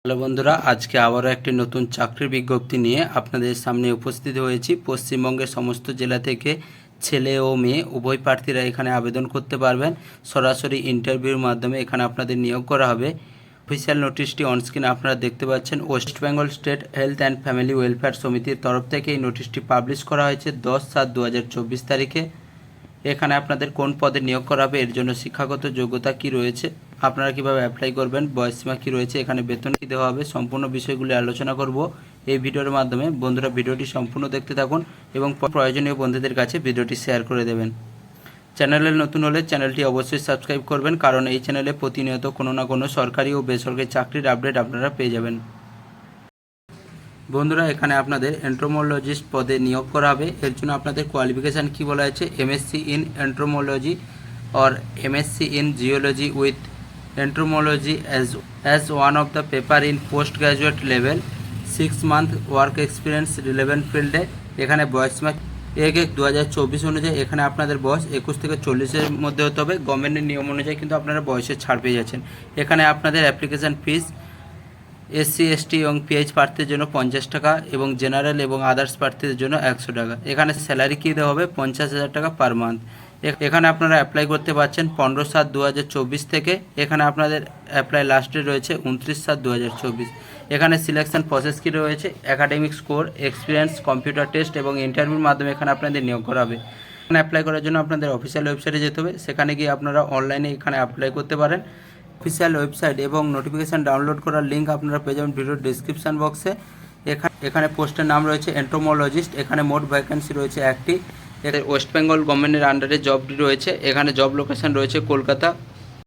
Hello বন্ধুরা, আজকে আবারও একটি নতুন চাকরির বিজ্ঞপ্তি নিয়ে আপনাদের সামনে উপস্থিত হয়েছি। পশ্চিমবঙ্গের সমস্ত জেলা থেকে ছেলে ও মেয়ে উভয় প্রার্থীরা এখানে আবেদন করতে পারবেন। সরাসরি ইন্টারভিউর মাধ্যমে এখানে আপনাদের নিয়োগ করা হবে। অফিসিয়াল নোটিশটি অনস্ক্রিন আপনারা দেখতে পাচ্ছেন। West Bengal state health and family welfare সমিতির তরফ থেকে এই নোটিশটি পাবলিশ করা হয়েছে 10/7/2024 তারিখে। এখানে আপনাদের কোন পদে নিয়োগ করা হবে, এর জন্য শিক্ষাগত যোগ্যতা কি রয়েছে, আপনারা কিভাবে অ্যাপ্লাই করবেন, বয়সসীমা কী রয়েছে, এখানে বেতন কী দেওয়া হবে, সম্পূর্ণ বিষয়গুলি আলোচনা করব এই ভিডিওর মাধ্যমে। বন্ধুরা, ভিডিওটি সম্পূর্ণ দেখতে থাকুন এবং প্রয়োজনীয় বন্ধুদের কাছে ভিডিওটি শেয়ার করে দেবেন। চ্যানেলে নতুন হলে চ্যানেলটি অবশ্যই সাবস্ক্রাইব করবেন, কারণ এই চ্যানেলে প্রতিনিয়ত কোনো না কোনো সরকারি ও বেসরকারি চাকরির আপডেট আপনারা পেয়ে যাবেন। বন্ধুরা, এখানে আপনাদের এন্ট্রোমোলজিস্ট পদে নিয়োগ করা হবে। এর জন্য আপনাদের কোয়ালিফিকেশান কী বলা হয়েছে, MSc in entomology or MSc in Geology with entomology as one of the paper in postgraduate level, 6 month work experience relevant field। এখানে বয়সসীমা 1/1/2024 অনুযায়ী এখানে আপনাদের বয়স 21 থেকে 40-এর মধ্যে হতে হবে। গভর্নমেন্টের নিয়ম অনুযায়ী কিন্তু আপনারা বয়সের ছাড় পেয়ে যাচ্ছেন। এখানে আপনাদের অ্যাপ্লিকেশান ফিস এসসি এসটি এবং পিএইচ প্রার্থীদের জন্য 50 টাকা এবং জেনারেল এবং আদার্স প্রার্থীদের জন্য 100 টাকা। এখানে স্যালারি কী দেওয়া হবে, 50,000 টাকা পার মান্থ। এখানে আপনারা অ্যাপ্লাই করতে পারছেন 15/7/2024 থেকে। এখানে আপনাদের অ্যাপ্লাই লাস্টে রয়েছে 29/7/2024। এখানে সিলেকশন প্রসেস কী রয়েছে, academic score, experience, computer test এবং ইন্টারভিউর মাধ্যমে এখানে আপনাদের নিয়োগ করা হবে। এখানে অ্যাপ্লাই করার জন্য আপনাদের অফিসিয়াল ওয়েবসাইটে যেতে হবে, সেখানে গিয়ে আপনারা অনলাইনে এখানে অ্যাপ্লাই করতে পারেন। অফিসিয়াল ওয়েবসাইট এবং নোটিফিকেশান ডাউনলোড করার লিঙ্ক আপনারা পেয়ে যাবেন ভিডিওর ডিসক্রিপশান বক্সে। এখানে পোস্টের নাম রয়েছে এন্ট্রোমোলজিস্ট। এখানে মোট ভ্যাকেন্সি রয়েছে একটি। ওয়েস্ট বেঙ্গল গভর্নমেন্টের আন্ডারে জবটি রয়েছে। এখানে জব লোকেশন রয়েছে কলকাতা।